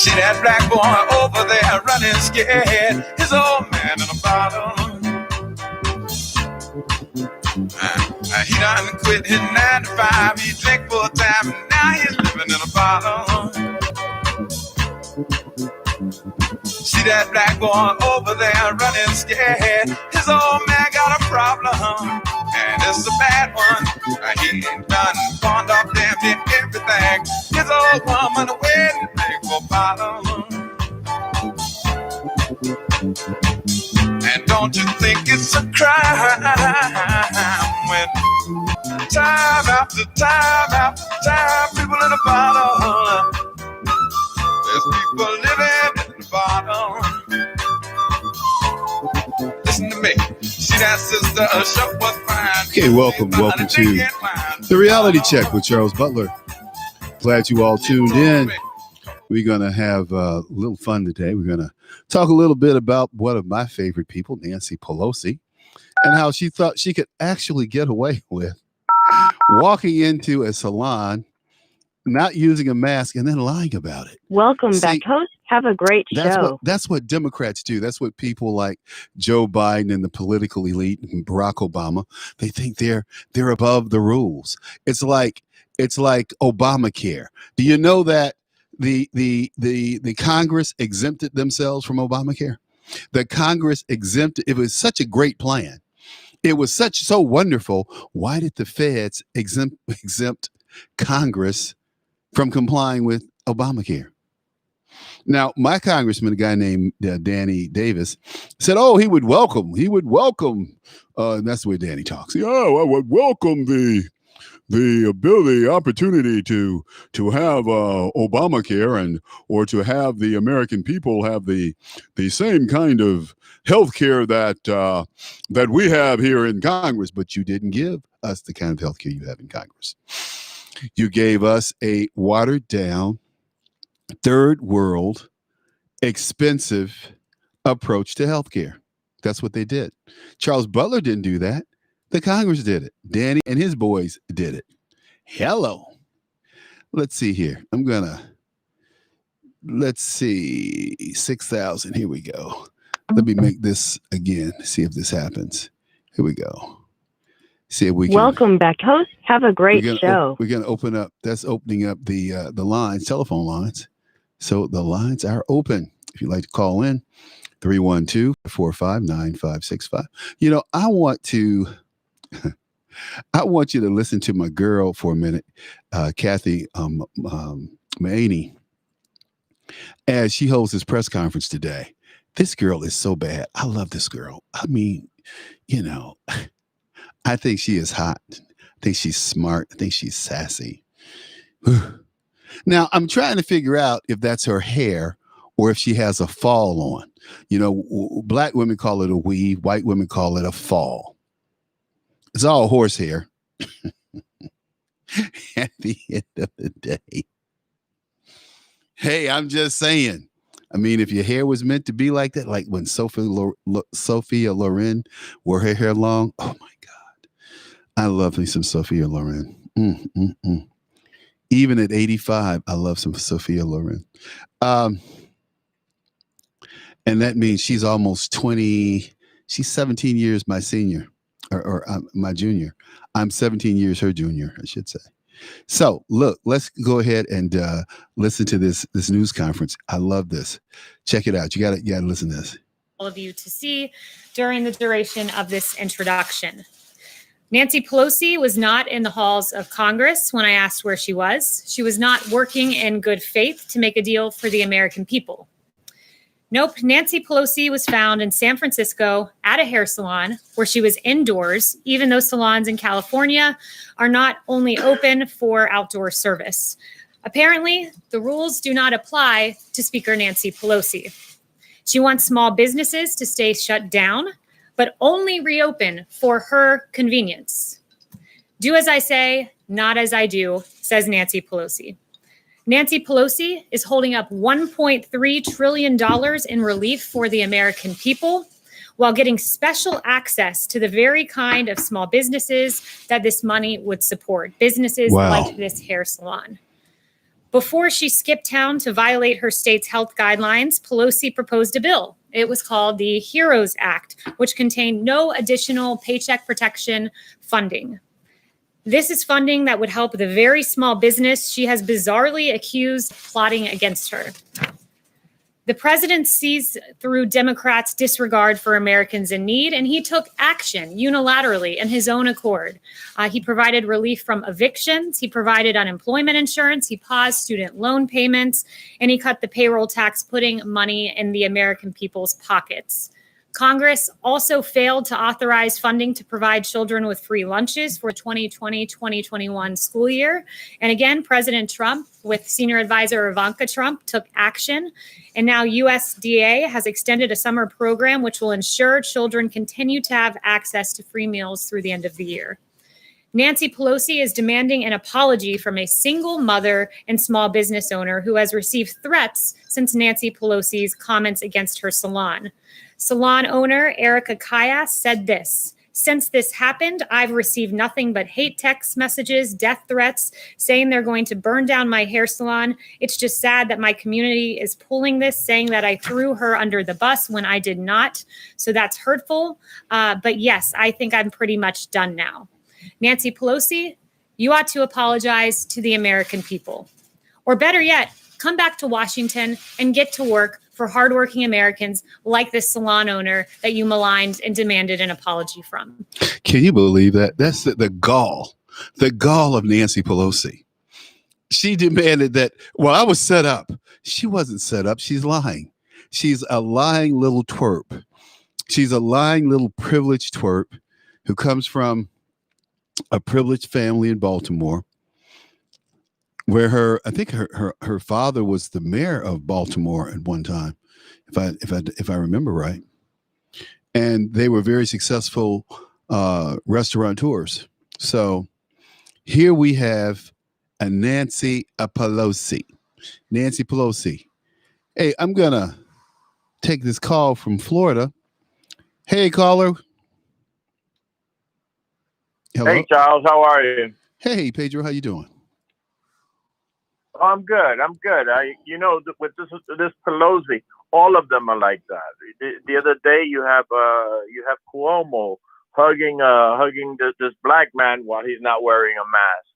See that black boy over there running scared. His old man in a bottle. He done quit his 9 to 5. He drink full time and now he's living in a bottle. See that black boy over there running scared. His old man got a problem, and it's a bad one. He done pawned off damn near everything. His old woman a wedding ring for bottom. And don't you think it's a crime when time after time after time people in the bottom? There's people living in the bottom. Listen to me. See that sister, show was fine. Okay, welcome to the Reality Check with Charles Butler. Glad you all tuned in. We're going to have a little fun today. We're going to talk a little bit about one of my favorite people, Nancy Pelosi, and how she thought she could actually get away with walking into a salon, not using a mask, and then lying about it. Welcome back, host. Have a great show. That's what Democrats do. That's what people like Joe Biden and the political elite and Barack Obama, they think they're above the rules. It's like Obamacare. Do you know that the Congress exempted themselves from Obamacare? The Congress exempted. It was such a great plan. It was so wonderful. Why did the feds exempt Congress from complying with Obamacare? Now, my congressman, a guy named Danny Davis, said, "Oh, he would welcome. And that's the way Danny talks. Yeah, I would welcome the opportunity to have Obamacare or to have the American people have the same kind of health care that we have here in Congress, but you didn't give us the kind of health care you have in Congress. You gave us a watered down, third world, expensive approach to health care. That's what they did. Charles Butler didn't do that. The Congress did it. Danny and his boys did it. Hello. Let's see here. Let's see. 6,000. Here we go. Let me make this again. See if this happens. Here we go. See if we can. Welcome back, host. Have a great show. We're going to open up. That's opening up the lines, telephone lines. So the lines are open. If you'd like to call in, 312-445-9565. You know, I want you to listen to my girl for a minute, Kathy Maney, as she holds this press conference today. This girl is so bad. I love this girl. I mean, you know, I think she is hot. I think she's smart. I think she's sassy. Now, I'm trying to figure out if that's her hair or if she has a fall on. You know, black women call it a weave. White women call it a fall. It's all horsehair. At the end of the day. Hey, I'm just saying. I mean, if your hair was meant to be like that, like when Sophia Loren wore her hair long. Oh, my God. I love me some Sophia Loren. Even at 85, I love some Sophia Loren. And that means she's almost 20. She's 17 years my senior or my junior. I'm 17 years her junior, I should say. So, look, let's go ahead and listen to this news conference. I love this. Check it out. You got to listen to this. All of you to see during the duration of this introduction. Nancy Pelosi was not in the halls of Congress when I asked where she was. She was not working in good faith to make a deal for the American people. Nope, Nancy Pelosi was found in San Francisco at a hair salon where she was indoors, even though salons in California are not only open for outdoor service. Apparently, the rules do not apply to Speaker Nancy Pelosi. She wants small businesses to stay shut down, but only reopen for her convenience. Do as I say, not as I do, says Nancy Pelosi. Nancy Pelosi is holding up $1.3 trillion in relief for the American people while getting special access to the very kind of small businesses that this money would support, businesses like this hair salon. Before she skipped town to violate her state's health guidelines, Pelosi proposed a bill. It was called the HEROES Act, which contained no additional paycheck protection funding. This is funding that would help the very small business she has bizarrely accused of plotting against her. The president sees through Democrats' disregard for Americans in need, and he took action unilaterally in his own accord. He provided relief from evictions, he provided unemployment insurance, he paused student loan payments, and he cut the payroll tax, putting money in the American people's pockets. Congress also failed to authorize funding to provide children with free lunches for 2020-2021 school year. And again, President Trump, with senior advisor Ivanka Trump, took action. And now USDA has extended a summer program which will ensure children continue to have access to free meals through the end of the year. Nancy Pelosi is demanding an apology from a single mother and small business owner who has received threats since Nancy Pelosi's comments against her salon. Salon owner Erica Kaya said this: "Since this happened, I've received nothing but hate text messages, death threats, saying they're going to burn down my hair salon. It's just sad that my community is pulling this, saying that I threw her under the bus when I did not. So that's hurtful. But yes, I think I'm pretty much done now. Nancy Pelosi, you ought to apologize to the American people. Or better yet, come back to Washington and get to work for hardworking Americans like this salon owner that you maligned and demanded an apology from." Can you believe that? That's the gall of Nancy Pelosi. She demanded that, well, I was set up. She wasn't set up. She's lying. She's a lying little twerp. She's a lying little privileged twerp who comes from a privileged family in Baltimore, where I think her father was the mayor of Baltimore at one time, if I remember right, and they were very successful restaurateurs. So here we have a Nancy Pelosi. Nancy Pelosi. Hey, I'm gonna take this call from Florida. Hey, caller. Hello? Hey, Charles, how are you? Hey, Pedro, how you doing? Oh, I'm good. With this Pelosi, all of them are like that. The other day, you have Cuomo hugging this black man while he's not wearing a mask.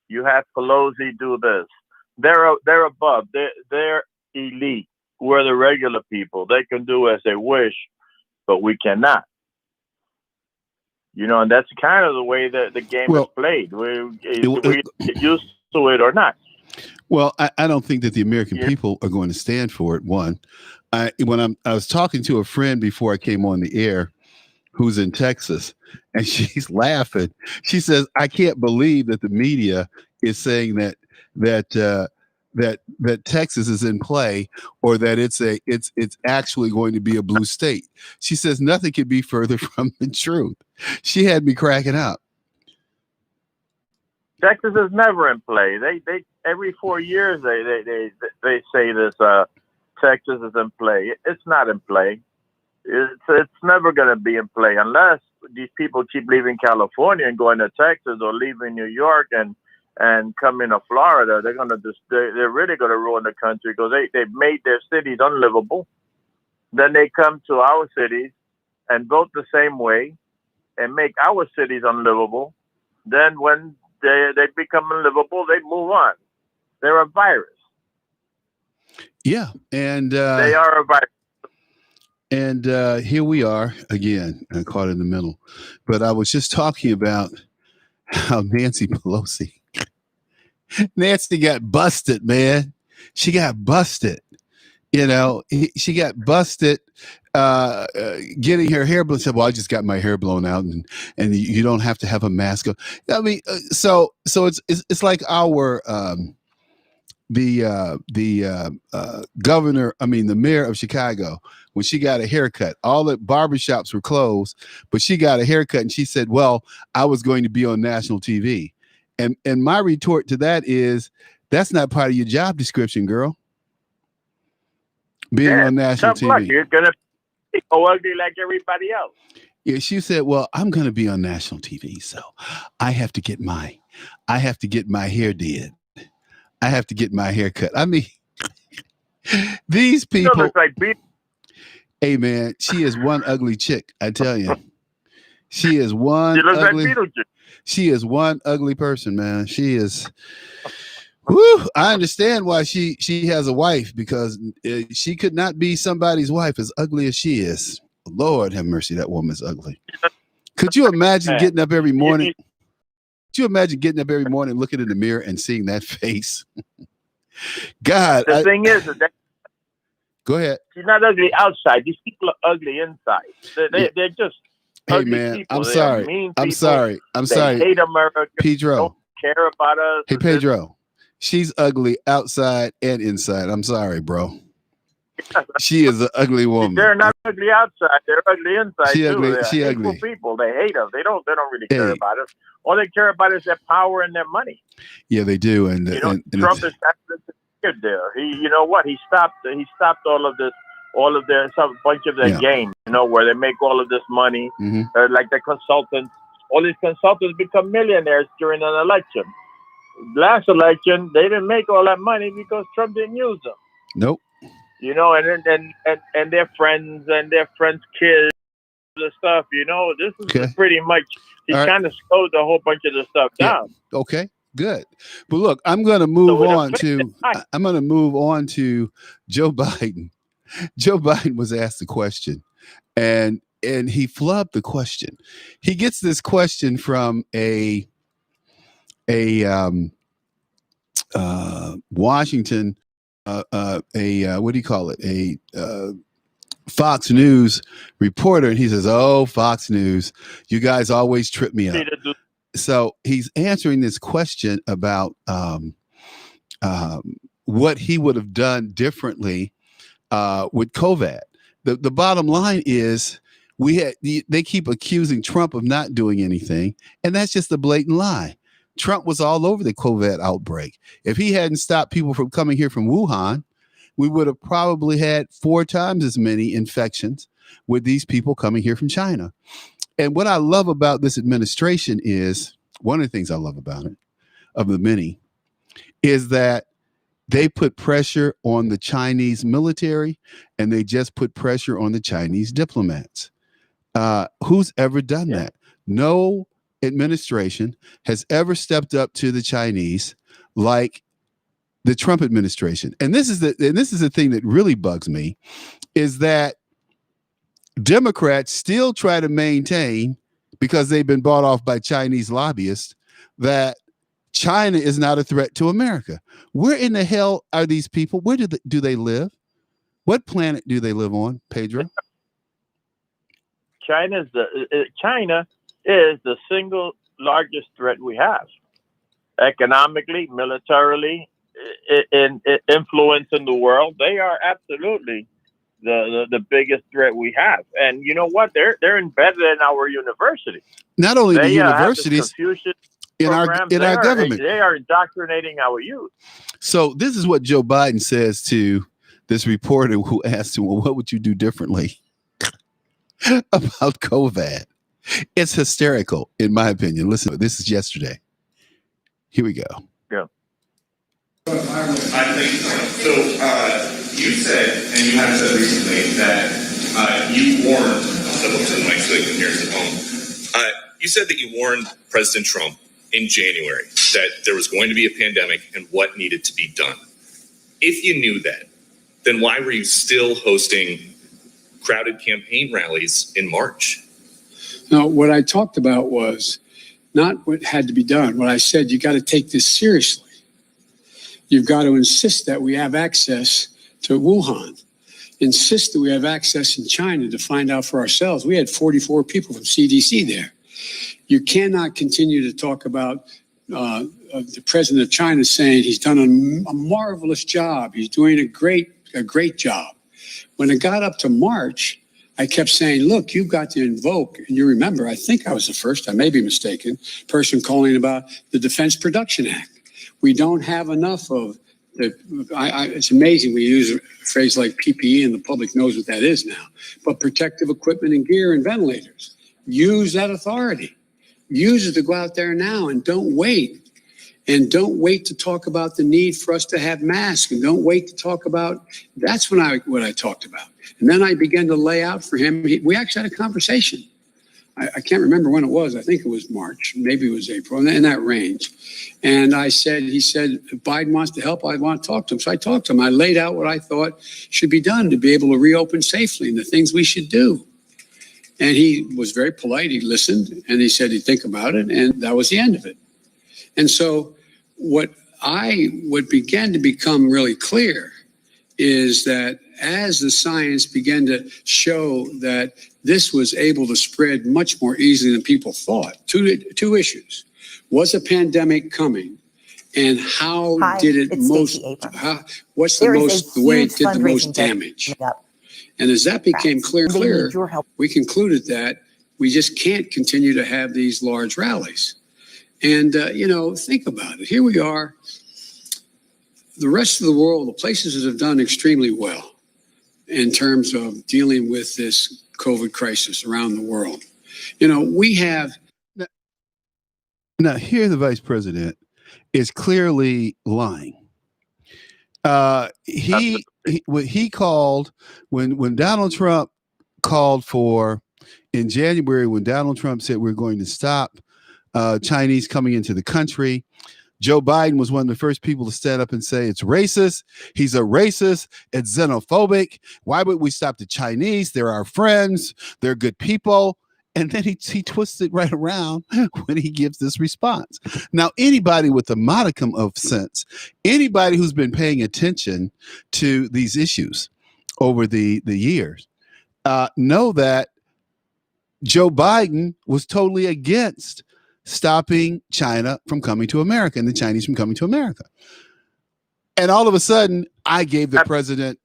You have Pelosi do this. They're above. They're elite. We're the regular people. They can do as they wish, but we cannot. And that's kind of the way that the game is played. We get used to it or not. Well, I don't think that the American people are going to stand for it. One, I was talking to a friend before I came on the air who's in Texas, and she's laughing. She says, "I can't believe that the media is saying that Texas is in play, or that it's actually going to be a blue state." She says nothing could be further from the truth. She had me cracking up. Texas is never in play. They every 4 years they say this. Texas is in play. It's not in play. It's never going to be in play unless these people keep leaving California and going to Texas, or leaving New York and coming to Florida. They're really going to ruin the country, because they've made their cities unlivable. Then they come to our cities and vote the same way and make our cities unlivable. Then when they become unlivable, they move on. They're a virus. Yeah, and they are a virus. And here we are again, caught in the middle. But I was just talking about how Nancy Pelosi got busted, man. She got busted. She got busted getting her hair blown. Said, "Well, I just got my hair blown out, and you don't have to have a mask." I mean, so it's like our governor. I mean, the mayor of Chicago, when she got a haircut, all the barbershops were closed, but she got a haircut, and she said, "Well, I was going to be on national TV." And my retort to that is, that's not part of your job description, girl. Being on national TV. Luck. You're going to be ugly like everybody else. Yeah, she said, "Well, I'm going to be on national TV, so I have to get my hair did. I have to get my hair cut. I mean, these people. You look like Beetlejuice. Hey, man, she is one ugly chick. I tell you, she is one. She looks ugly, like Beetlejuice. She is one ugly person, man. She is. Whew, I understand why she has a wife, because she could not be somebody's wife as ugly as she is. Lord have mercy, that woman's ugly. Could you imagine getting up every morning? Could you imagine getting up every morning, looking in the mirror and seeing that face? God. The thing is that go ahead. She's not ugly outside. These people are ugly inside. They're just hey ugly man, people. I'm sorry. I'm sorry. They hate America. Pedro. They don't care about us. Hey Pedro. She's ugly outside and inside. I'm sorry, bro. She is an ugly woman. They're not ugly outside. They're ugly inside she too. Ugly. They're she hateful ugly. people. They hate us. They don't really care about us. All they care about is their power and their money. Yeah, they do. And Trump is good there. You know what? He stopped all of their some bunch of their game. You know, where they make all of this money. Mm-hmm. Like the consultants. All these consultants become millionaires during an election. Last election, they didn't make all that money because Trump didn't use them. Nope. You know, and their friends and their friends' kids and stuff. You know, this is pretty much he kind of slowed a whole bunch of the stuff down. Okay, good. But look, I'm going to move on to Joe Biden. Joe Biden was asked a question, and he flubbed the question. He gets this question from a Washington, what do you call it? A Fox News reporter, and he says, "Oh, Fox News, you guys always trip me up." So he's answering this question about what he would have done differently with COVID. The bottom line is they keep accusing Trump of not doing anything, and that's just a blatant lie. Trump was all over the COVID outbreak. If he hadn't stopped people from coming here from Wuhan, we would have probably had 4 times as many infections with these people coming here from China. And what I love about this administration is, one of the things I love about it, of the many, is that they put pressure on the Chinese military, and they just put pressure on the Chinese diplomats. Who's ever done that? No administration has ever stepped up to the Chinese like the Trump administration. And this is the thing that really bugs me, is that Democrats still try to maintain, because they've been bought off by Chinese lobbyists, that China is not a threat to America. Where in the hell are these people? Where do they live? What planet do they live on, Pedro? China is the single largest threat we have, economically, militarily, in influence in the world. They are absolutely the biggest threat we have. And you know what? They're embedded in our universities. Not only the universities, in our government. They are indoctrinating our youth. So this is what Joe Biden says to this reporter who asked him, "Well, what would you do differently about COVID?" It's hysterical, in my opinion. Listen, this is yesterday. Here we go. Yeah. I think so. You said, and you have said recently, that you warned. I'll step up to the mic so they can hear us at home. You said that you warned President Trump in January that there was going to be a pandemic and what needed to be done. If you knew that, then why were you still hosting crowded campaign rallies in March? No, what I talked about was not what had to be done. What I said, you got to take this seriously. You've got to insist that we have access to Wuhan. Insist that we have access in China to find out for ourselves. We had 44 people from CDC there. You cannot continue to talk about the president of China saying he's done a marvelous job. He's doing a great job. When it got up to March, I kept saying, look, you've got to invoke, and you remember, I think I was the first, I may be mistaken, person calling about the Defense Production Act. We don't have enough of it's amazing we use a phrase like PPE and the public knows what that is now, but protective equipment and gear and ventilators. Use that authority. Use it to go out there now and don't wait. And don't wait to talk about the need for us to have masks, and don't wait to talk about, that's what I talked about. And then I began to lay out for him. We actually had a conversation. I can't remember when it was. I think it was March, maybe it was April, in that range. And he said, if Biden wants to help, I want to talk to him. So I talked to him. I laid out what I thought should be done to be able to reopen safely and the things we should do. And he was very polite. He listened and he said he'd think about it. And that was the end of it. And so what began to become really clear is that as the science began to show that this was able to spread much more easily than people thought, two issues. Was a pandemic coming? And how did it most, what's the most, the way it did the most damage? And as that became clear, we concluded that we just can't continue to have these large rallies. And, think about it. Here we are. The rest of the world, the places that have done extremely well in terms of dealing with this COVID crisis around the world. We have. Now, here the vice president is clearly lying. He called when Donald Trump called for in January, when Donald Trump said we're going to stop Chinese coming into the country. Joe Biden was one of the first people to stand up and say it's racist. He's a racist. It's xenophobic. Why would we stop the Chinese? They're our friends. They're good people. And then he twists it right around when he gives this response. Now, anybody with a modicum of sense, anybody who's been paying attention to these issues over the years, know that Joe Biden was totally against stopping China from coming to America and the Chinese from coming to America. And all of a sudden, I gave the president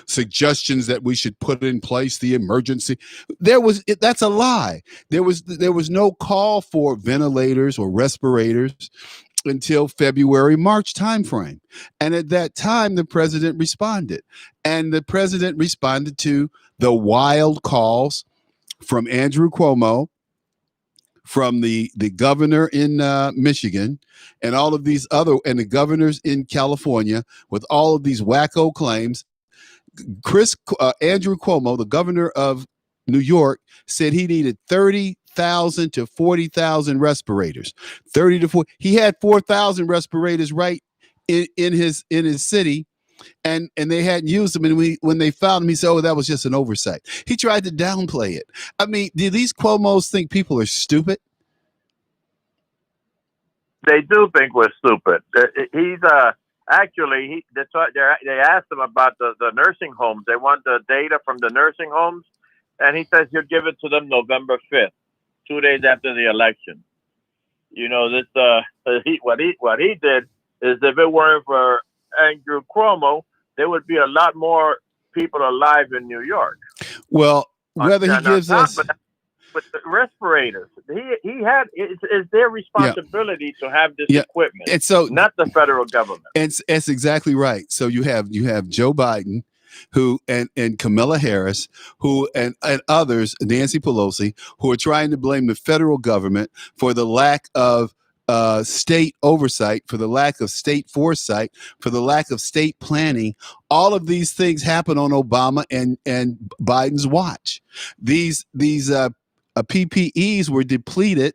suggestions that we should put in place the emergency. That's a lie. There was no call for ventilators or respirators until February, March timeframe. And at that time, the president responded. And the president responded to the wild calls from Andrew Cuomo, from the governor in Michigan, and all of these and the governors in California with all of these wacko claims. Andrew Cuomo, the governor of New York, said he needed 30,000 to 40,000 respirators. 30 to 40. He had 4,000 respirators right in his city. And they hadn't used them. And when they found him, he said, oh, that was just an oversight. He tried to downplay it. I mean, do these Cuomos think people are stupid? They do think we're stupid. He's they asked him about the nursing homes. They want the data from the nursing homes. And he says he'll give it to them November 5th, 2 days after the election. What he did is, if it weren't for Andrew Cuomo, there would be a lot more people alive in New York. Well, whether he gives us with the respirators, it's their responsibility to have this equipment. And so, not the federal government. It's exactly right. So you have Joe Biden, who and Kamala Harris, who and others, Nancy Pelosi, who are trying to blame the federal government for the lack of state oversight, for the lack of state foresight, for the lack of state planning. All of these things happen on Obama and Biden's watch. These PPEs were depleted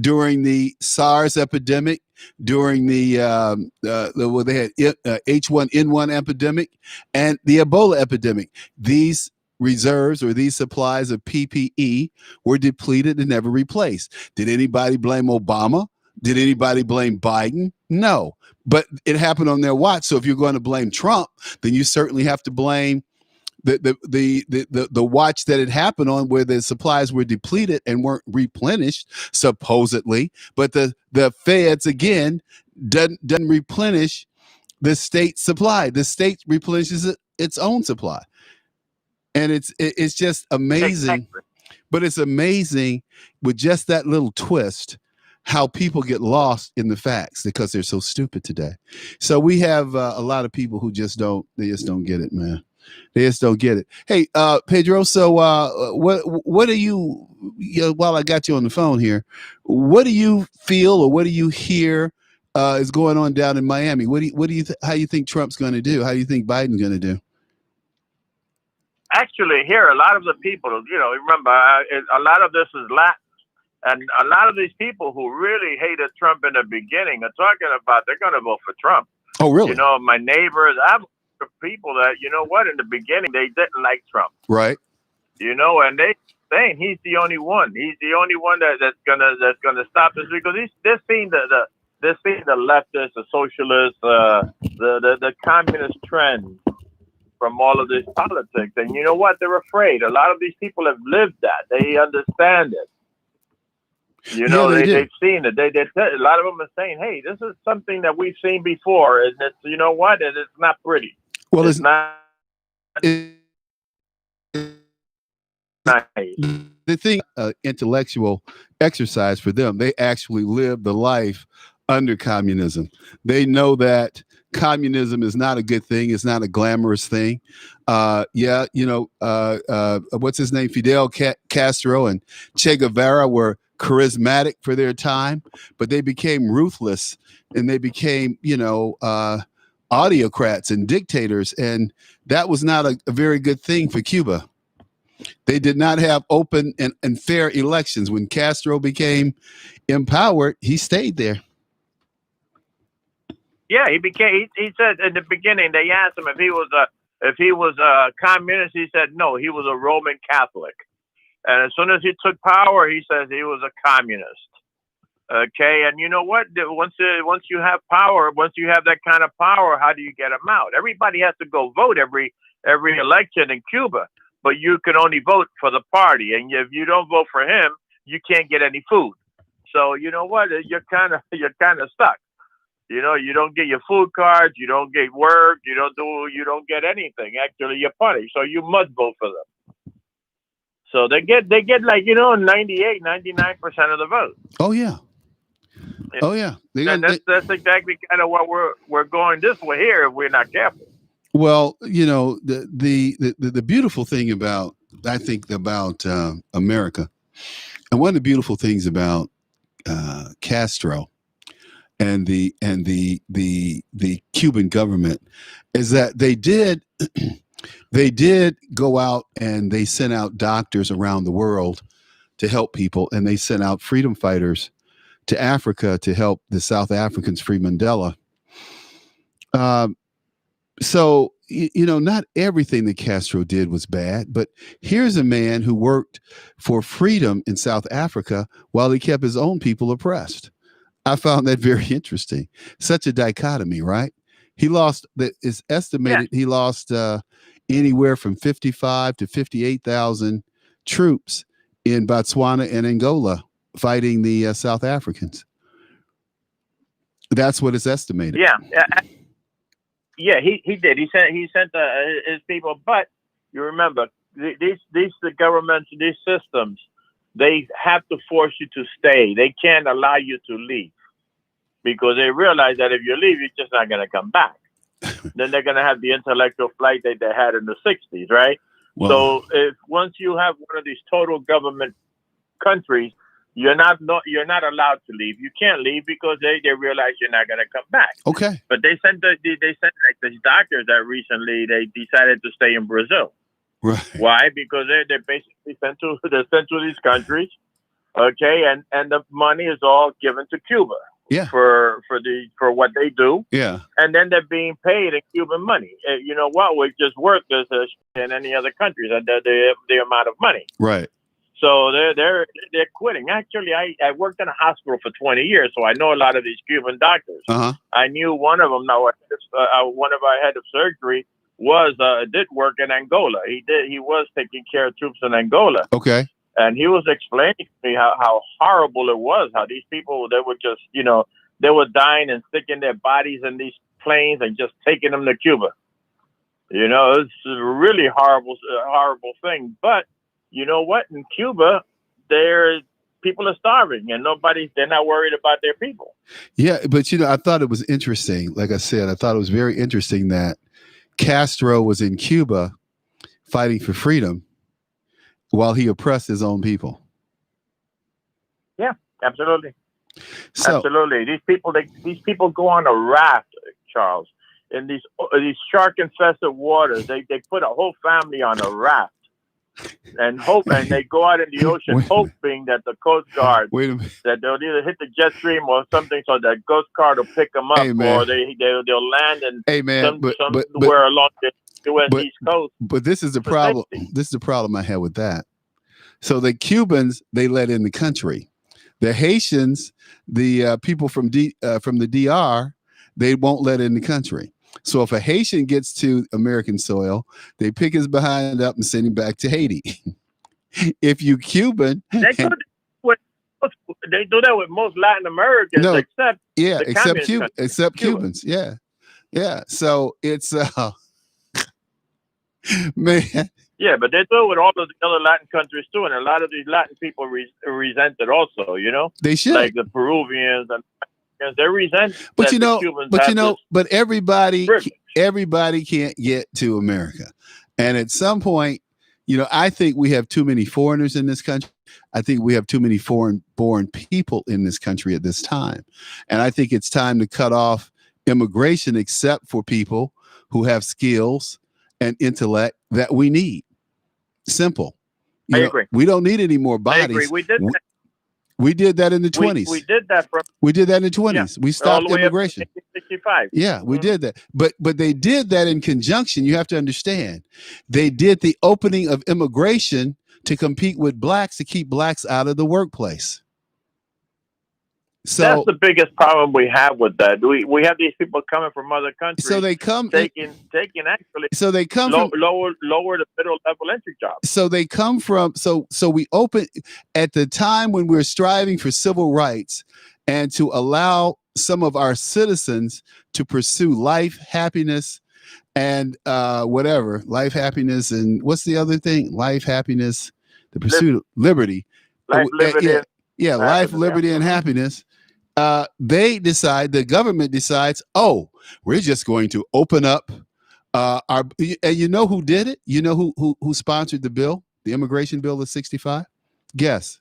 during the SARS epidemic, during they had H1N1 epidemic, and the Ebola epidemic. These reserves or these supplies of PPE were depleted and never replaced. Did anybody blame Obama? Did anybody blame Biden? No, but it happened on their watch. So if you're going to blame Trump, then you certainly have to blame the watch that it happened on, where the supplies were depleted and weren't replenished, supposedly. But the feds, again, doesn't replenish the state supply. The state replenishes its own supply. And it's just amazing. Exactly. But it's amazing with just that little twist how people get lost in the facts because they're so stupid today. So we have a lot of people who just don't get it, man. They just don't get it. Hey, Pedro, so what are you while I got you on the phone here, what do you feel or what do you hear is going on down in Miami? How do you think Trump's going to do? How do you think Biden's going to do? Actually, here, a lot of the people, remember, a lot of this is Latin. And a lot of these people who really hated Trump in the beginning are talking about they're going to vote for Trump. Oh, really? My neighbors, I have people that, in the beginning, they didn't like Trump. Right. And they saying he's the only one. He's the only one that's gonna stop this, because they're seeing the leftists, the socialists, the communist trend from all of this politics. And you know what? They're afraid. A lot of these people have lived that. They understand it. They've seen it. A lot of them are saying, "Hey, this is something that we've seen before, and it's and it's not pretty. Well, it's not." Nice. The thing, intellectual exercise for them, they actually live the life under communism. They know that communism is not a good thing. It's not a glamorous thing. What's his name? Fidel Castro and Che Guevara were charismatic for their time, but they became ruthless and they became, autocrats and dictators. And that was not a very good thing for Cuba. They did not have open and fair elections. When Castro became empowered, he stayed there. Yeah, he said in the beginning, they asked him if he was a communist. He said no, he was a Roman Catholic. And as soon as he took power, he says he was a communist. Okay, and you know what? Once you have power, once you have that kind of power, how do you get them out? Everybody has to go vote every election in Cuba, but you can only vote for the party, and if you don't vote for him, you can't get any food. So you know what? You're kind of stuck. You don't get your food cards, you don't get work, you don't get anything. Actually, you're punished. So you must vote for them. So they get like 98, 99% of the vote. Oh yeah. Oh yeah. That's exactly kind of what we're going this way here if we're not careful. Well, the beautiful thing about America, and one of the beautiful things about Castro and the Cuban government is that they did go out and they sent out doctors around the world to help people, and they sent out freedom fighters to Africa to help the South Africans free Mandela. So, not everything that Castro did was bad, but here's a man who worked for freedom in South Africa while he kept his own people oppressed. I found that very interesting. Such a dichotomy, right? He lost, it's estimated he lost anywhere from 55 to 58,000 troops in Botswana and Angola fighting the South Africans. That's what it's estimated. Yeah, he did. He sent his people, but you remember the governments, these systems, they have to force you to stay. They can't allow you to leave because they realize that if you leave, you're just not going to come back. Then they're going to have the intellectual flight that they had in the 60s, right? Wow. So once you have one of these total government countries, you're not allowed to leave. You can't leave because they realize you're not going to come back. Okay. But they sent like these doctors that recently they decided to stay in Brazil. Right. Why? Because they're basically sent to these countries. Okay, and the money is all given to Cuba. Yeah. For what they do. Yeah. And then they're being paid in Cuban money. You know what? We just work as in any other countries and the amount of money. Right. So they're quitting. Actually, I worked in a hospital for 20 years, so I know a lot of these Cuban doctors. Uh-huh. I knew one of them. Now, one of our head of surgery did work in Angola. He was taking care of troops in Angola. Okay. And he was explaining to me how horrible it was. How these people they were just they were dying and sticking their bodies in these planes and just taking them to Cuba. It's a really horrible thing. But you know what? In Cuba, people are starving and they're not worried about their people. Yeah, but I thought it was interesting. Like I said, I thought it was very interesting that Castro was in Cuba fighting for freedom while he oppressed his own people. Yeah, absolutely. So Absolutely. These people go on a raft, Charles, in these shark infested waters. They put a whole family on a raft and they go out in the ocean hoping that the Coast Guard that they'll either hit the jet stream or something, so that Coast Guard will pick them up, or they'll land somewhere along the U.S. East Coast. But this is the problem. Safety. This is the problem I have with that. So the Cubans, they let in the country. The Haitians, the people from the DR, they won't let in the country. So if a Haitian gets to American soil, they pick his behind up and send him back to Haiti. If you Cuban, they do that with most Latin Americans, except Cubans. Yeah. So it's man. Yeah, but they do it with all of the other Latin countries too, and a lot of these Latin people resent it also. They should, like the Peruvians and they resent. But but everybody can't get to America, and at some point, I think we have too many foreigners in this country. I think we have too many foreign-born people in this country at this time, and I think it's time to cut off immigration, except for people who have skills and intellect that we need. Simple. I agree. We don't need any more bodies. I agree. We did that in the 20s. We did that in the 20s. Yeah, we stopped immigration. 1965. Yeah, we did that. But they did that in conjunction. You have to understand. They did the opening of immigration to compete with blacks, to keep blacks out of the workplace. So that's the biggest problem we have with that. We have these people coming from other countries. So they come taking actually. So they come from lower the middle level entry jobs. So they come from so we open at the time when we're striving for civil rights and to allow some of our citizens to pursue life, happiness, and life, happiness, and what's the other thing? Life, happiness, the pursuit of liberty. Life, liberty, life, liberty, and happiness. The government decides, we're just going to open up and you know who did it? You know who sponsored the bill, the immigration bill of 65? Guess.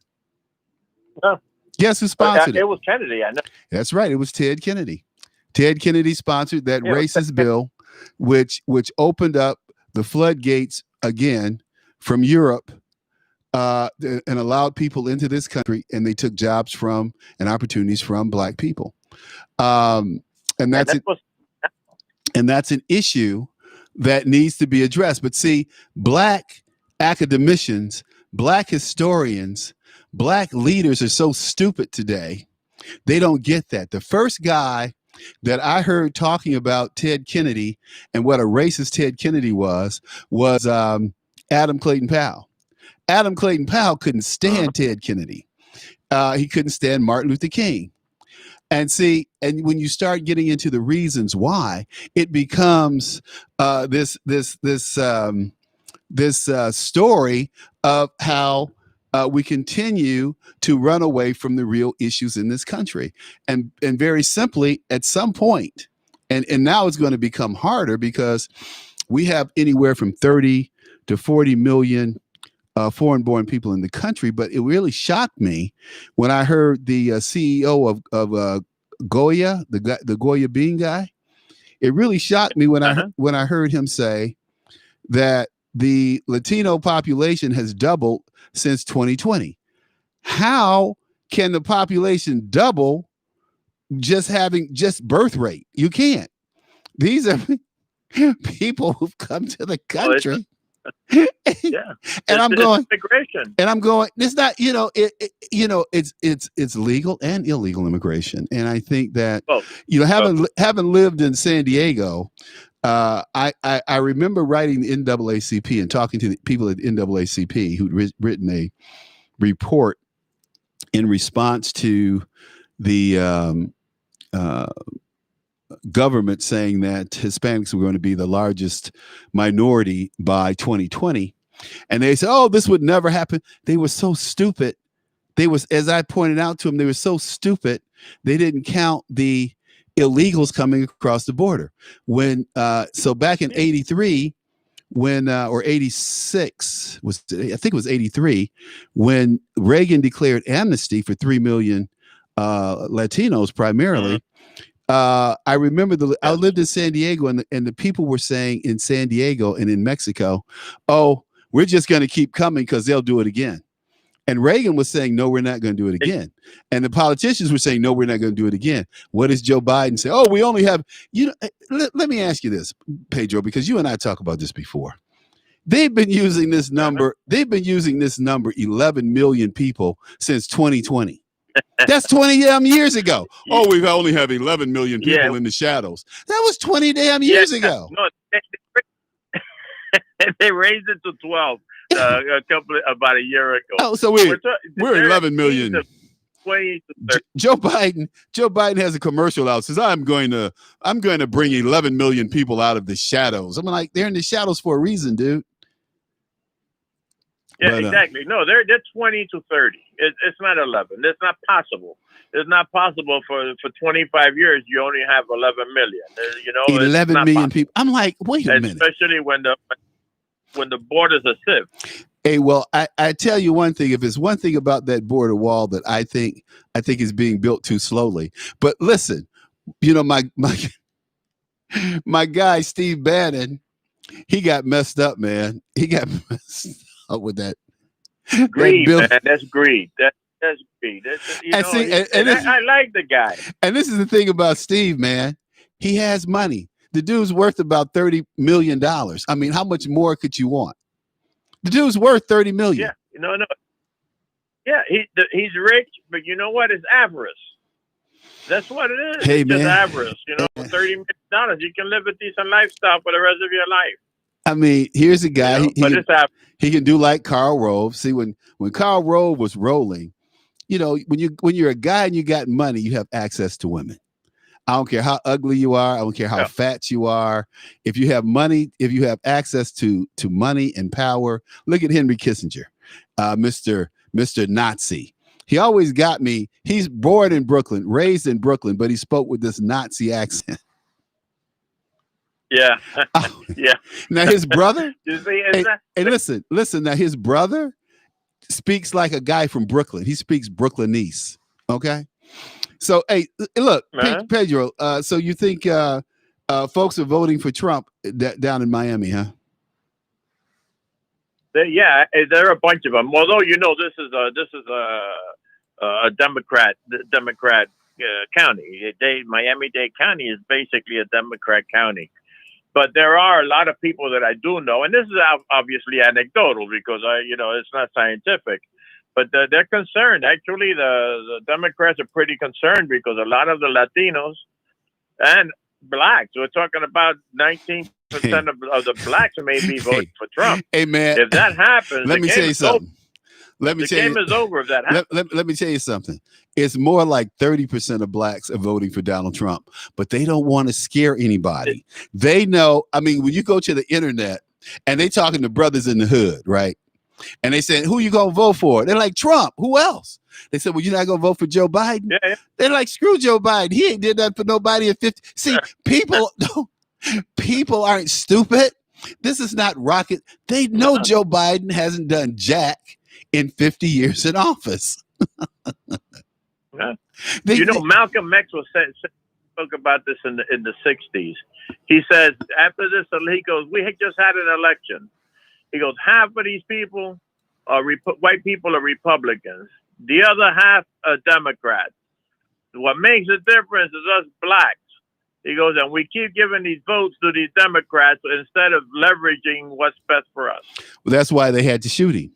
No. Guess who sponsored it? It was Kennedy. I know. That's right. It was Ted Kennedy. Ted Kennedy sponsored that racist bill, which opened up the floodgates again from Europe. And allowed people into this country, and they took jobs from and opportunities from black people. And that's an issue that needs to be addressed. But see, black academicians, black historians, black leaders are so stupid today. They don't get that. The first guy that I heard talking about Ted Kennedy and what a racist Ted Kennedy was Adam Clayton Powell. Adam Clayton Powell couldn't stand Ted Kennedy. He couldn't stand Martin Luther King. And when you start getting into the reasons why, it becomes this story of how we continue to run away from the real issues in this country. And very simply, at some point, and now it's going to become harder because we have anywhere from 30 to 40 million foreign-born people in the country, but it really shocked me when I heard the CEO of Goya, the Goya bean guy. It really shocked me when I heard him say that the Latino population has doubled since 2020. How can the population double just birth rate? You can't. These are people who've come to the country. And I'm going. It's not. It's legal and illegal immigration, and I think that having lived in San Diego, I remember writing the NAACP and talking to the people at NAACP who'd written a report in response to the government saying that Hispanics were going to be the largest minority by 2020. And they said, this would never happen. They were so stupid. As I pointed out to them, they were so stupid. They didn't count the illegals coming across the border. So back in 83, when or 86 was, I think it was 83, when Reagan declared amnesty for 3 million Latinos primarily. I remember I lived in San Diego, and the people were saying in San Diego and in Mexico, oh, we're just going to keep coming because they'll do it again. And Reagan was saying, no, we're not going to do it again. And the politicians were saying, no, we're not going to do it again. What does Joe Biden say? Oh, we only have, let me ask you this, Pedro, because you and I talked about this before. They've been using this number. They've been using this number, 11 million people, since 2020. That's 20 damn years ago. Oh, we only have 11 million people in the shadows. That was 20 damn years ago. No, they raised it to 12 about a year ago. Oh, so we're 11 million. Joe Biden has a commercial out. Says I'm going to bring 11 million people out of the shadows. I'm like, they're in the shadows for a reason, dude. Yeah, but, exactly. No, they're 20 to 30. It's not 11. It's not possible. It's not possible for 25 years. You only have 11 million. 11 million people. I'm like, wait a minute. Especially when the borders are sieve. Hey, well, I tell you one thing. If it's one thing about that border wall that I think is being built too slowly. But listen, my guy Steve Bannon, he got messed up, man. He got messed up with that. Greed, man. That's greed. That's greed. I like the guy. And this is the thing about Steve, man. He has money. The dude's worth about $30 million. I mean, how much more could you want? The dude's worth $30 million. Yeah, no. Yeah, he's rich, but you know what? It's avarice. That's what it is. Hey, it's man. Just avarice. $30 million, you can live a decent lifestyle for the rest of your life. I mean, here's a guy. He can do like Karl Rove. See, when Karl Rove was rolling, when you're a guy and you got money, you have access to women. I don't care how ugly you are. I don't care how fat you are. If you have money, if you have access to money and power, look at Henry Kissinger, Mr. Nazi. He always got me. He's born in Brooklyn, raised in Brooklyn, but he spoke with this Nazi accent. Yeah. Yeah. Now his brother, you see, listen, now his brother speaks like a guy from Brooklyn. He speaks Brooklynese. Okay. So, hey, look, Pedro, so you think folks are voting for Trump down in Miami, huh? Yeah, there are a bunch of them. Although, this is a Democrat county. Miami-Dade County is basically a Democrat county. But there are a lot of people that I do know, and this is obviously anecdotal because it's not scientific. But they're concerned. Actually, the Democrats are pretty concerned because a lot of the Latinos and blacks, we're talking about 19% of the blacks may be voting for Trump. Hey, man. If that happens, let me tell you something. The game is over if that happens. Let me tell you something. It's more like 30% of blacks are voting for Donald Trump, but they don't want to scare anybody. They know, I mean, when you go to the internet and they talking to brothers in the hood, right? And they said, who you going to vote for? They're like, Trump. Who else? They said, well, you're not going to vote for Joe Biden? Yeah. They're like, screw Joe Biden. He ain't did that for nobody in 50. See, people aren't stupid. This is not rocket. They know Joe Biden hasn't done jack in 50 years in office. Malcolm X spoke about this in the 60s. He says, after this, he goes, we had just had an election. He goes, half of these people are white people are Republicans. The other half are Democrats. What makes a difference is us blacks. He goes, and we keep giving these votes to these Democrats instead of leveraging what's best for us. Well, that's why they had to shoot him.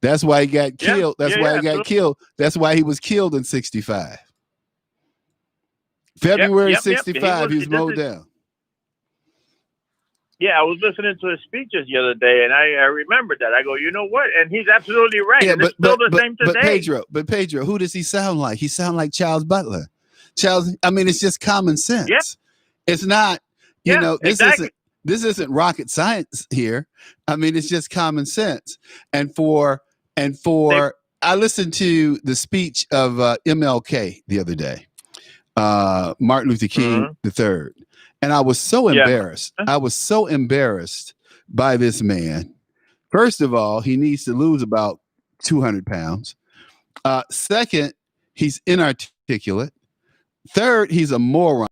That's why he got killed. That's why he got killed. That's why he was killed in 65. February 65, he was mowed down. Yeah, I was listening to his speeches the other day, and I remembered that. I go, you know what? And he's absolutely right. Yeah, and it's still the same today. But Pedro, who does he sound like? He sounds like Charles Butler. It's just common sense. Yeah. It's not, this isn't rocket science here. I mean, it's just common sense. And I listened to the speech of MLK the other day, Martin Luther King III. And I was so embarrassed. I was so embarrassed by this man. First of all, he needs to lose about 200 pounds. Second, he's inarticulate. Third, he's a moron.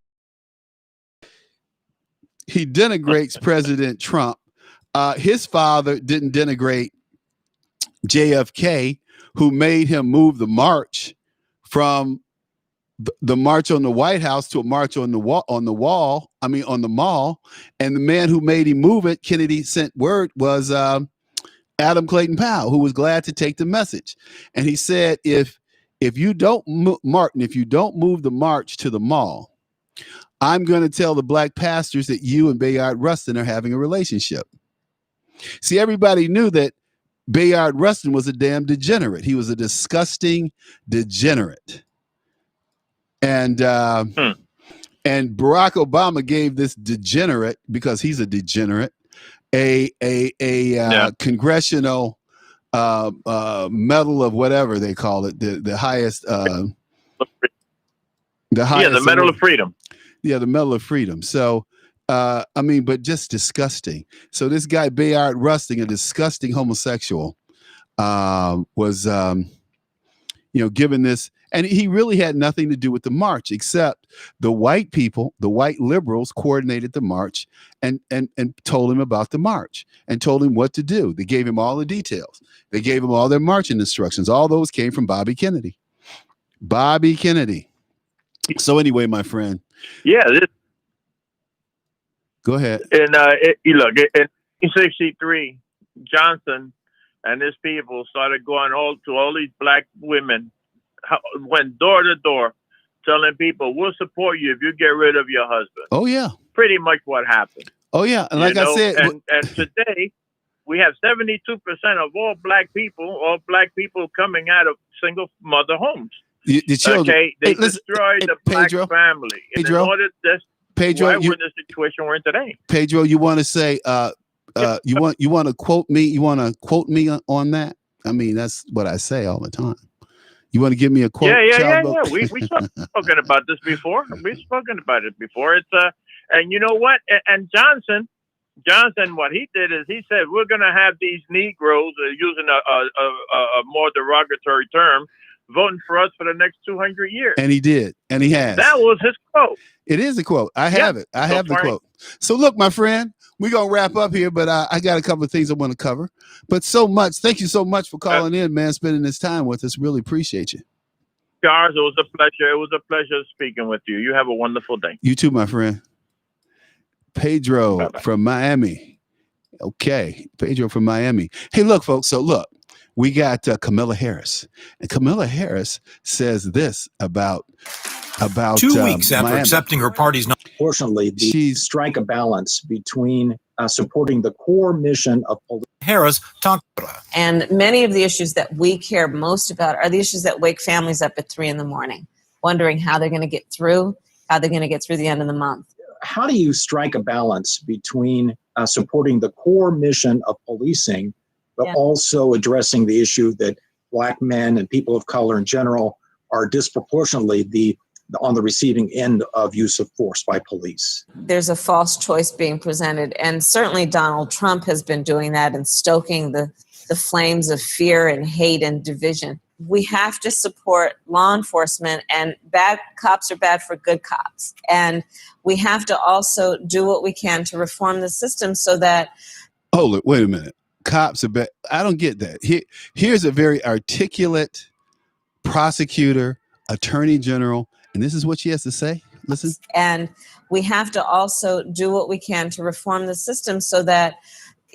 He denigrates President Trump. His father didn't denigrate JFK, who made him move the march from the march on the White House to a march on the mall. And the man who made him move it, Kennedy sent word, was Adam Clayton Powell, who was glad to take the message. And he said, if you don't, Martin, if you don't move the march to the mall, I'm going to tell the black pastors that you and Bayard Rustin are having a relationship. See, everybody knew that Bayard Rustin was a damn degenerate. He was a disgusting degenerate. And Barack Obama gave this degenerate, because he's a degenerate, a congressional medal of whatever they call it, the highest, the Medal of Freedom. Yeah, the Medal of Freedom. So, but just disgusting. So this guy Bayard Rustin, a disgusting homosexual, was given this, and he really had nothing to do with the march, except the white people, the white liberals, coordinated the march and told him about the march and told him what to do. They gave him all the details. They gave him all their marching instructions. All those came from Bobby Kennedy. Bobby Kennedy. So anyway, my friend. Yeah. Go ahead. And look, in 1963, Johnson and his people started going to all these black women, went door to door, telling people, we'll support you if you get rid of your husband. Oh, yeah. Pretty much what happened. Oh, yeah. And like I said. And today, we have 72% of all black people coming out of single mother homes. The children. Okay, they destroyed the Pedro, black family. And Pedro, in order to Pedro, why we're in the situation we're in today. Pedro, you want to say, you want to quote me? You want to quote me on that? I mean, that's what I say all the time. You want to give me a quote? Yeah. We've spoken about this before. We've spoken about it before. It's and you know what? And Johnson, what he did is he said, we're going to have these Negroes, using a more derogatory term, voting for us for the next 200 years. And he did. And he has. That was his quote. It is a quote. I have it. I have the quote. So look, my friend, we're going to wrap up here, but I got a couple of things I want to cover. But thank you so much for calling in, man, spending this time with us. Really appreciate you. Charles, it was a pleasure. It was a pleasure speaking with you. You have a wonderful day. You too, my friend. Pedro Bye-bye. From Miami. Okay. Pedro from Miami. Hey, look, folks. So look, we got Kamala Harris. And Kamala Harris says this about 2 weeks after Miami. accepting her party's Fortunately, strike a balance between supporting the core mission of police. Harris talked. And many of the issues that we care most about are the issues that wake families up at 3 a.m, wondering how they're going to get through the end of the month. How do you strike a balance between supporting the core mission of policing, but also addressing the issue that Black men and people of color in general are disproportionately on the receiving end of use of force by police? There's a false choice being presented, and certainly Donald Trump has been doing that and stoking the flames of fear and hate and division. We have to support law enforcement, and bad cops are bad for good cops. And we have to also do what we can to reform the system so that... Hold it, wait a minute. Cops are bad. I don't get that. Here's a very articulate prosecutor, attorney general, and this is what she has to say. Listen. And we have to also do what we can to reform the system so that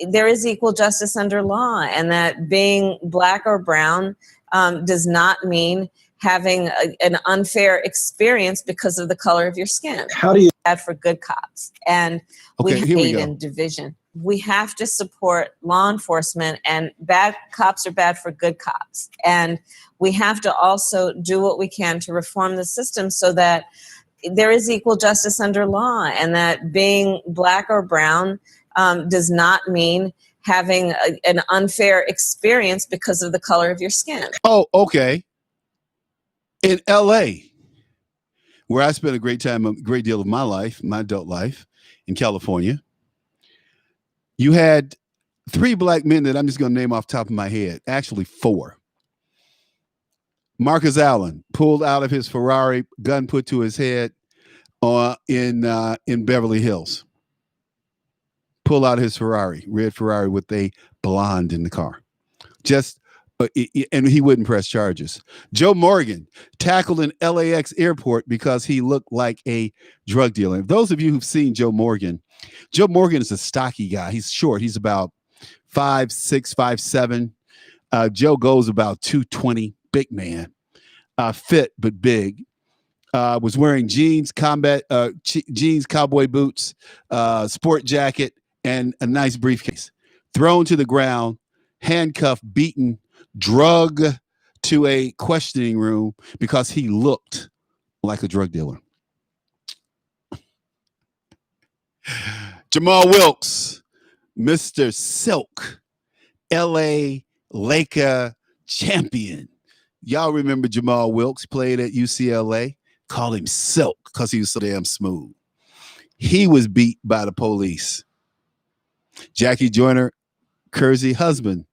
there is equal justice under law, and that being Black or brown does not mean having an unfair experience because of the color of your skin. How do you... Bad for good cops. And we hate and division. We have to support law enforcement, and bad cops are bad for good cops. And we have to also do what we can to reform the system so that there is equal justice under law, and that being Black or brown does not mean having an unfair experience because of the color of your skin. Oh, okay. In LA, where I spent a great deal of my life, my adult life in California, you had 3 black men that I'm just going to name off the top of my head. Actually, 4. Marcus Allen pulled out of his Ferrari, gun put to his head in Beverly Hills. Pull out his Ferrari, red Ferrari with a blonde in the car. And he wouldn't press charges. Joe Morgan tackled in LAX airport because he looked like a drug dealer. If those of you who've seen Joe Morgan is a stocky guy. He's short. He's about 5'6", 5'7". Joe goes about 220, big man, fit but big. Was wearing jeans, cowboy boots, sport jacket, and a nice briefcase. Thrown to the ground, handcuffed, beaten, drug to a questioning room because he looked like a drug dealer. Jamal Wilkes, Mr. Silk, LA Laker champion. Y'all remember Jamal Wilkes, played at UCLA? Called him Silk because he was so damn smooth. He was beat by the police. Jackie Joyner, Kersey husband,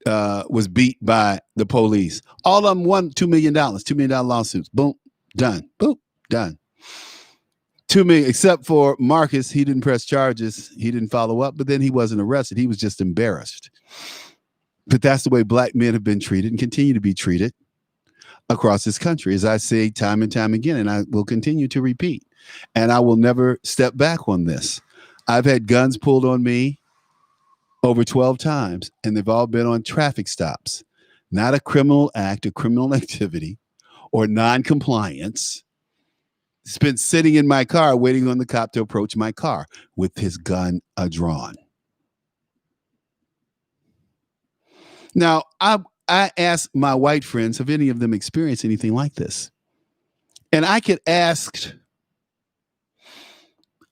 was beat by the police. All of them won $2 million, $2 million lawsuits. Boom, done. Boom, done. 2 million, except for Marcus. He didn't press charges. He didn't follow up, but then he wasn't arrested. He was just embarrassed. But that's the way black men have been treated and continue to be treated across this country, as I say time and time again, and I will continue to repeat. And I will never step back on this. I've had guns pulled on me over 12 times, and they've all been on traffic stops. Not a criminal act, a criminal activity, or non-compliance. It's been sitting in my car waiting on the cop to approach my car with his gun drawn. Now, I asked my white friends, have any of them experienced anything like this? And I could ask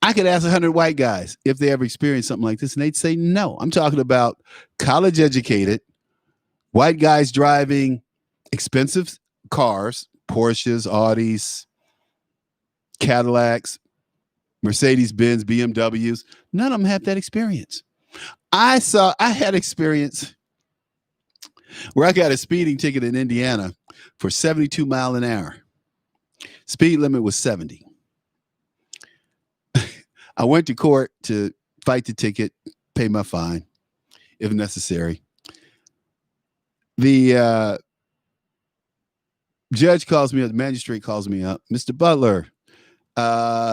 100 white guys if they ever experienced something like this, and they'd say no. I'm talking about college-educated white guys driving expensive cars, Porsches, Audis, Cadillacs, Mercedes-Benz, BMWs. None of them had that experience. I had experience where I got a speeding ticket in Indiana for 72 miles an hour. Speed limit was 70. I went to court to fight the ticket, pay my fine, if necessary. The judge calls me up, the magistrate calls me up. Mr. Butler,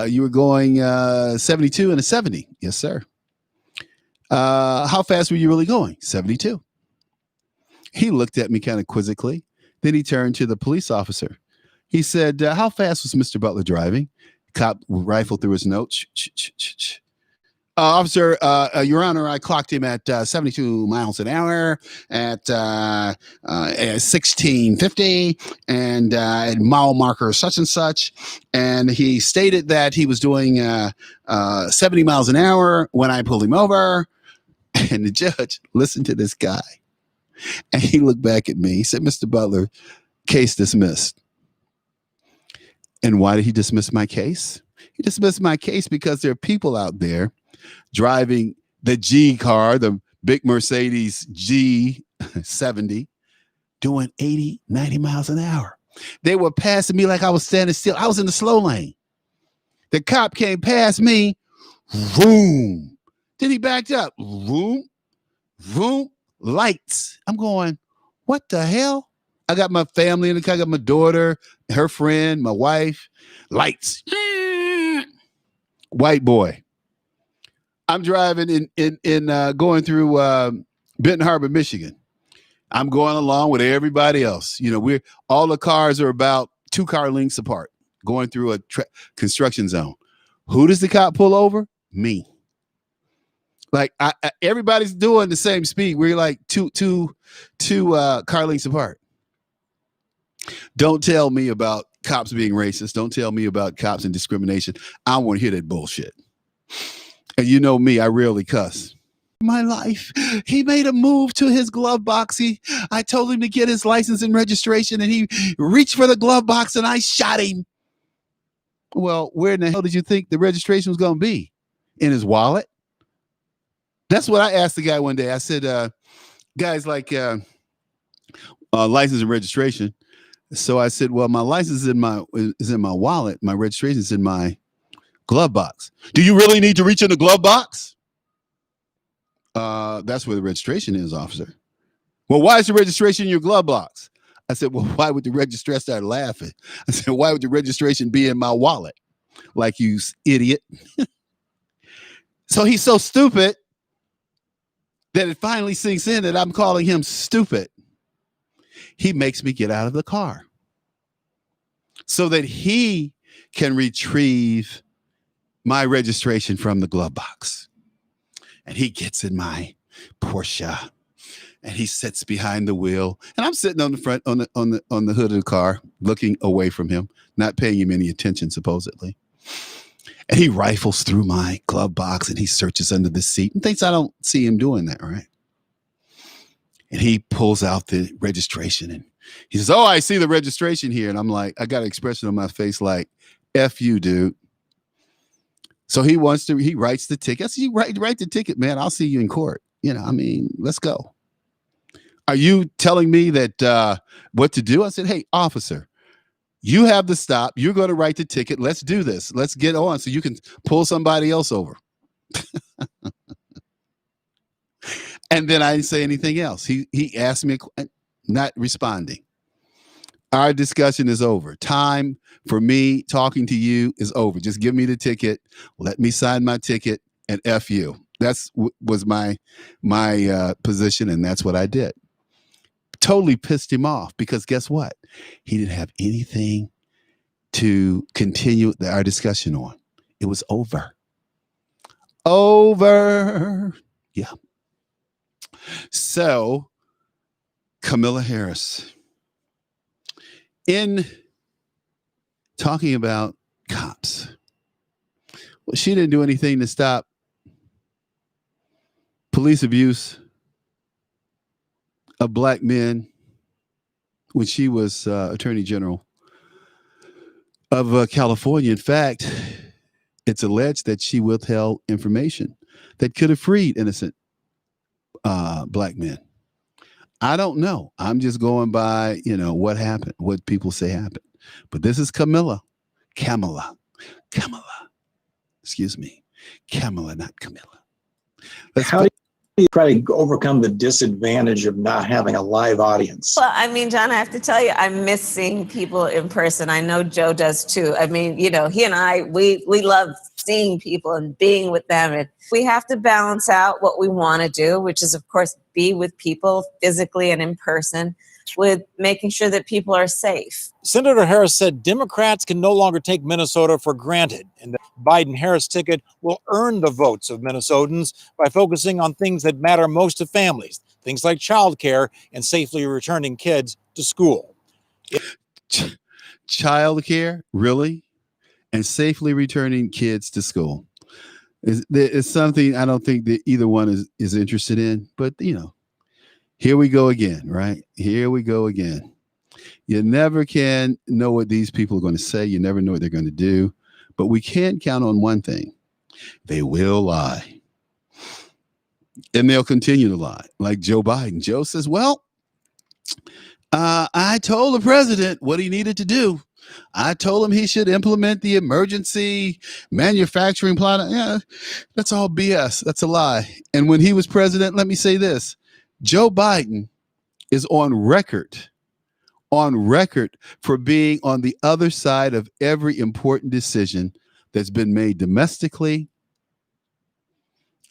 you were going 72 and a 70. Yes, sir. How fast were you really going? 72. He looked at me kind of quizzically. Then he turned to the police officer. He said, how fast was Mr. Butler driving? Cop rifled through his notes. Officer, Your Honor, I clocked him at 72 miles an hour at 1650 and mile marker such and such. And he stated that he was doing 70 miles an hour when I pulled him over. And the judge listened to this guy. And he looked back at me. He said, Mr. Butler, case dismissed. And why did he dismiss my case? He dismissed my case because there are people out there driving the G car, the big Mercedes G70, doing 80, 90 miles an hour. They were passing me like I was standing still. I was in the slow lane. The cop came past me. Vroom. Then he backed up. Vroom. Vroom. Lights. I'm going, what the hell? I got my family in the car. I got my daughter, her friend, my wife. Lights. White boy. I'm driving in going through Benton Harbor, Michigan. I'm going along with everybody else. You know, all the cars are about 2 car lengths apart, going through a construction zone. Who does the cop pull over? Me. Like everybody's doing the same speed. We're like two car lengths apart. Don't tell me about cops being racist. Don't tell me about cops and discrimination. I want to hear that bullshit. And you know me, I rarely cuss. My life. He made a move to his glove box. I told him to get his license and registration, and he reached for the glove box, and I shot him. Well, where in the hell did you think the registration was going to be? In his wallet? That's what I asked the guy one day. I said, guys, like license and registration. So I said, well, my license is in my wallet. My registration is in my glove box. Do you really need to reach in the glove box? That's where the registration is, officer. Well, why is the registration in your glove box? I said, well, why would the registrar start laughing? I said, why would the registration be in my wallet? Like, you idiot. So he's so stupid that it finally sinks in that I'm calling him stupid. He makes me get out of the car so that he can retrieve my registration from the glove box. And he gets in my Porsche and he sits behind the wheel. And I'm sitting on the front, on the hood of the car, looking away from him, not paying him any attention, supposedly. And he rifles through my glove box and he searches under the seat and thinks I don't see him doing that, right? And he pulls out the registration and he says, oh, I see the registration here. And I'm like, I got an expression on my face like, F you, dude. So he writes the ticket. I said, you write the ticket, man. I'll see you in court. I mean, let's go. Are you telling me that what to do? I said, hey, officer, you have the stop. You're going to write the ticket. Let's do this. Let's get on so you can pull somebody else over. And then I didn't say anything else. He asked me, not responding. Our discussion is over. Time for me talking to you is over. Just give me the ticket. Let me sign my ticket and F you. That's was my position, and that's what I did. Totally pissed him off because guess what? He didn't have anything to continue our discussion on. It was over. Over. Yeah. So, Kamala Harris, in talking about cops, well, she didn't do anything to stop police abuse of black men when she was Attorney General of California. In fact, it's alleged that she withheld information that could have freed innocent black men. I don't know. I'm just going by, what happened, what people say happened. But this is Kamala. Excuse me. Kamala, not Camilla. How do you try to overcome the disadvantage of not having a live audience? Well, I mean, John, I have to tell you, I miss seeing people in person. I know Joe does too. I mean, he and I, we love seeing people and being with them. And we have to balance out what we want to do, which is, of course, be with people physically and in person, with making sure that people are safe. Senator Harris said Democrats can no longer take Minnesota for granted, and the Biden-Harris ticket will earn the votes of Minnesotans by focusing on things that matter most to families, things like childcare and safely returning kids to school. Childcare, really? And safely returning kids to school. It's something I don't think that either one is interested in, but here we go again, right? Here we go again. You never can know what these people are going to say. You never know what they're going to do. But we can count on one thing. They will lie. And they'll continue to lie. Like Joe Biden. Joe says, well, I told the president what he needed to do. I told him he should implement the emergency manufacturing plan. Yeah, that's all BS. That's a lie. And when he was president, let me say this. Joe Biden is on record for being on the other side of every important decision that's been made domestically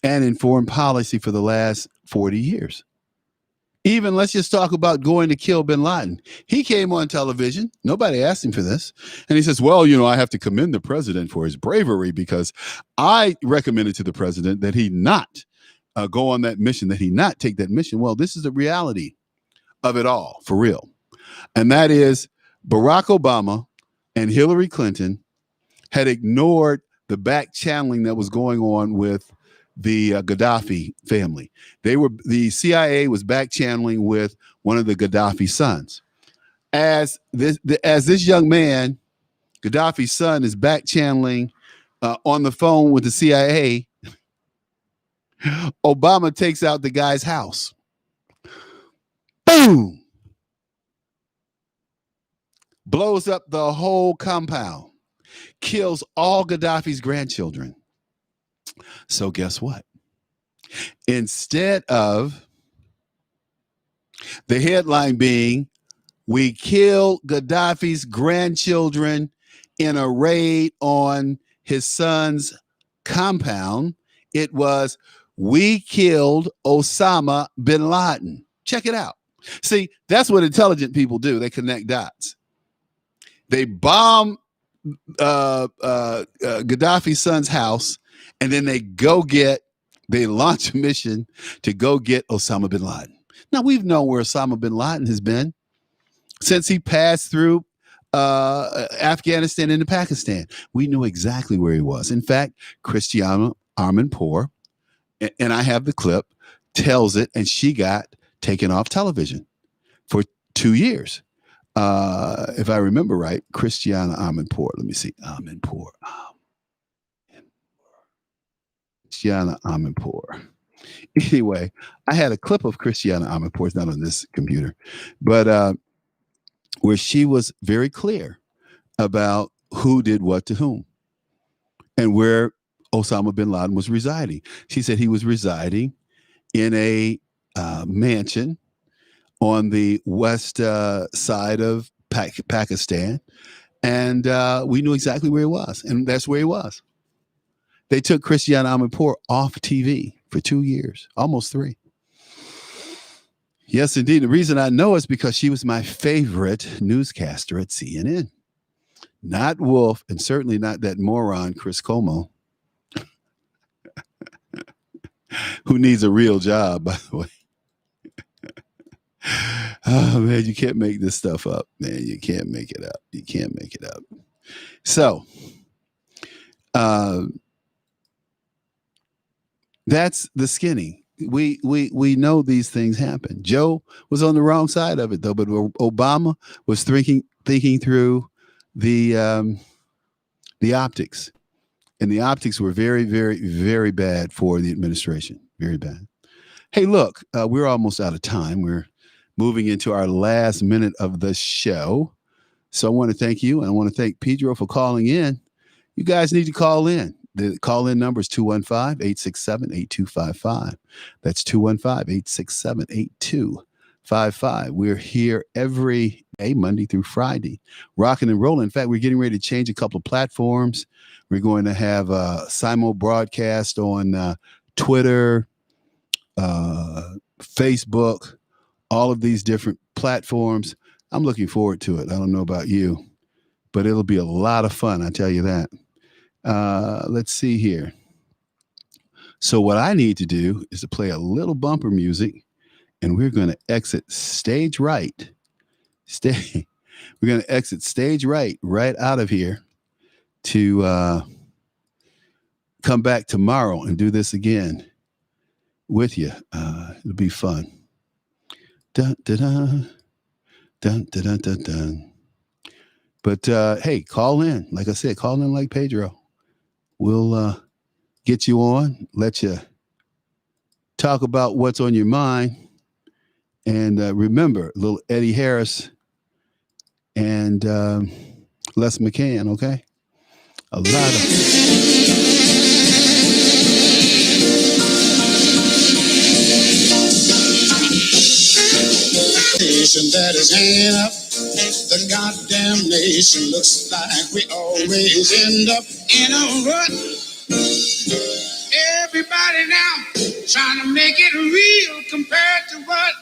and in foreign policy for the last 40 years. Even let's just talk about going to kill bin Laden. He came on television. Nobody asked him for this. And he says, well, I have to commend the president for his bravery because I recommended to the president that he not go on that mission, that he not take that mission. Well, this is the reality of it all, for real. And that is Barack Obama and Hillary Clinton had ignored the back channeling that was going on with the Gaddafi family. The CIA was back channeling with one of the Gaddafi sons. As this young man Gaddafi's son is back channeling on the phone with the CIA. Obama takes out the guy's house. Boom! Blows up the whole compound. Kills all Gaddafi's grandchildren. So guess what? Instead of the headline being, we killed Gaddafi's grandchildren in a raid on his son's compound, it was, we killed Osama bin Laden. Check it out. See, that's what intelligent people do. They connect dots. They bomb Gaddafi's son's house, and then they launch a mission to go get Osama bin Laden. Now, we've known where Osama bin Laden has been since he passed through Afghanistan into Pakistan. We knew exactly where he was. In fact, Christiana Amanpour, and I have the clip, tells it, and she got taken off television for 2 years. If I remember right, Christiana Amanpour. Let me see. Christiana Amanpour. Anyway, I had a clip of Christiana Amanpour. It's not on this computer, but where she was very clear about who did what to whom and where Osama bin Laden was residing. She said he was residing in a mansion on the west side of Pakistan, and we knew exactly where he was, and that's where he was. They took Christiana Amanpour off TV for 2 years, almost 3. Yes, indeed. The reason I know is because she was my favorite newscaster at CNN. Not Wolf, and certainly not that moron, Chris Cuomo, who needs a real job, by the way. Oh, man, you can't make this stuff up, man. You can't make it up. You can't make it up. So, that's the skinny. We know these things happen. Joe was on the wrong side of it, though, but Obama was thinking through the optics, and the optics were very, very, very bad for the administration. Very bad. Hey, look, we're almost out of time. We're moving into our last minute of the show. So I want to thank you, and I want to thank Pedro for calling in. You guys need to call in. The call-in number is 215-867-8255. That's 215-867-8255. We're here every day, Monday through Friday, rocking and rolling. In fact, we're getting ready to change a couple of platforms. We're going to have a simul broadcast on Twitter, Facebook, all of these different platforms. I'm looking forward to it. I don't know about you, but it'll be a lot of fun. I tell you that. Let's see here. So what I need to do is to play a little bumper music, and we're going to exit stage right. We're going to exit stage right out of here to come back tomorrow and do this again with you. It'll be fun. Dun, dun, dun, dun, dun, dun, dun, dun. But hey, call in. Like I said, call in like Pedro. We'll get you on, let you talk about what's on your mind. And remember, little Eddie Harris and Les McCann, okay? A lot of... That is hanging up, the goddamn nation looks like we always end up in a rut. Everybody now trying to make it real compared to what